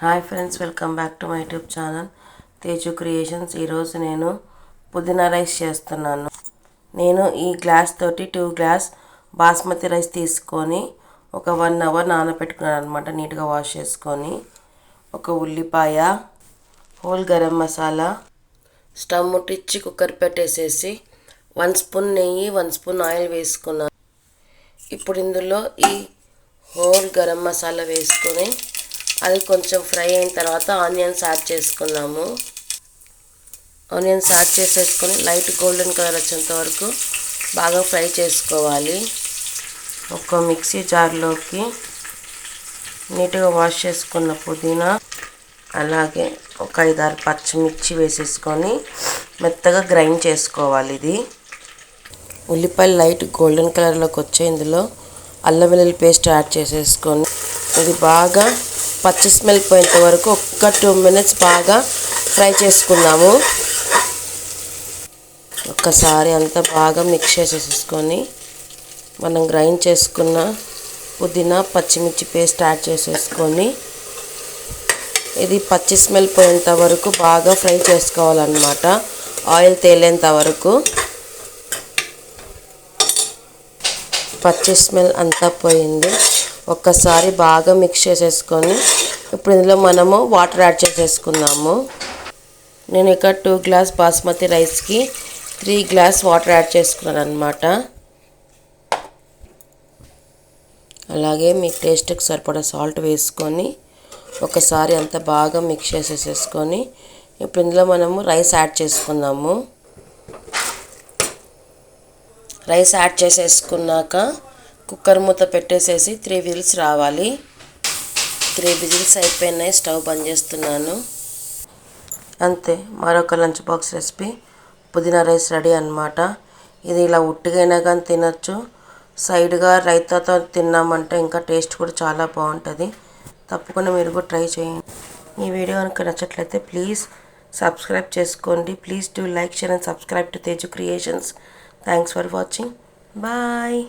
Hi friends, welcome back to my YouTube channel Teju creations. ఈరోజు నేను పుదీనా రైస్ చేస్తున్నాను. నేను ఈ గ్లాస్ తోటి 2 గ్లాస్ బాస్మతి రైస్ తీసుకొని ఒక 1 అవర్ నానబెట్టుకున్నాను అనమాట. నీట్గా వాష్ చేసుకొని ఒక ఉల్లిపాయ, హోల్ గరం మసాలా, స్టవ్ ముట్టించి కుక్కర్ పెట్టేసేసి 1 స్పూన్ నెయ్యి, 1 స్పూన్ ఆయిల్ వేసుకున్నాను. ఇప్పుడు ఇందులో ఈ హోల్ గరం మసాలా వేసుకొని అది కొంచెం ఫ్రై అయిన తర్వాత ఆనియన్స్ యాడ్ చేసుకున్నాము. ఆనియన్స్ యాడ్ చేసేసుకొని లైట్ గోల్డెన్ కలర్ వచ్చేంత వరకు బాగా ఫ్రై చేసుకోవాలి. ఒక మిక్సీ జార్లోకి నీట్గా వాష్ చేసుకున్న పుదీనా, అలాగే ఒక 5-6 పచ్చిమిర్చి వేసేసుకొని మెత్తగా గ్రైండ్ చేసుకోవాలి. ఇది ఉల్లిపాయలు లైట్ గోల్డెన్ కలర్లోకి వచ్చే ఇందులో అల్లం వెల్లుల్లి పేస్ట్ యాడ్ చేసేసుకొని ఇది బాగా పచ్చి స్మెల్ పోయేంత వరకు ఒక 2 మినిట్స్ బాగా ఫ్రై చేసుకుందాము. ఒక్కసారి అంతా బాగా మిక్స్ చేసేసుకొని మనం గ్రైండ్ చేసుకున్న పుదీనా, పచ్చిమిర్చి పేస్ట్ యాడ్ చేసేసుకొని ఇది పచ్చి స్మెల్ పోయేంత వరకు బాగా ఫ్రై చేసుకోవాలన్నమాట. ఆయిల్ తేలేంత వరకు. పచ్చి స్మెల్ అంతా పోయింది. ఒక్కసారి బాగా మిక్స్ చేసేసుకొని ఇప్పుడు ఇందులో మనము వాటర్ యాడ్ చేసేసుకుందాము. నేను ఇక్కడ 2 గ్లాస్ బాస్మతి రైస్కి 3 గ్లాస్ వాటర్ యాడ్ చేసుకున్నాను అనమాట. అలాగే మీ టేస్ట్కి సరిపడా సాల్ట్ వేసుకొని ఒకసారి అంతా బాగా మిక్స్ చేసేసుకొని ఇప్పుడు ఇందులో మనము రైస్ యాడ్ చేసుకుందాము. రైస్ యాడ్ చేసేసుకున్నాక కుక్కర్ మూత పెట్టేసేసి 3 విజిల్స్ రావాలి. 3 విజిల్స్ అయిపోయినాయి. స్టవ్ బంద్ చేస్తున్నాను. అంతే, మరొక లంచ్ బాక్స్ రెసిపీ పుదీనా రైస్ రెడీ అన్నమాట. ఇది ఇలా ఉట్టిగైనా కానీ తినచ్చు. సైడ్గా రైతాతో తిన్నామంటే ఇంకా టేస్ట్ కూడా చాలా బాగుంటుంది. తప్పకుండా మీరు కూడా ట్రై చేయండి. ఈ వీడియో కనుక నచ్చట్లయితే ప్లీజ్ సబ్స్క్రైబ్ చేసుకోండి. Please do like, share and subscribe to Teju Creations. Thanks for watching. Bye.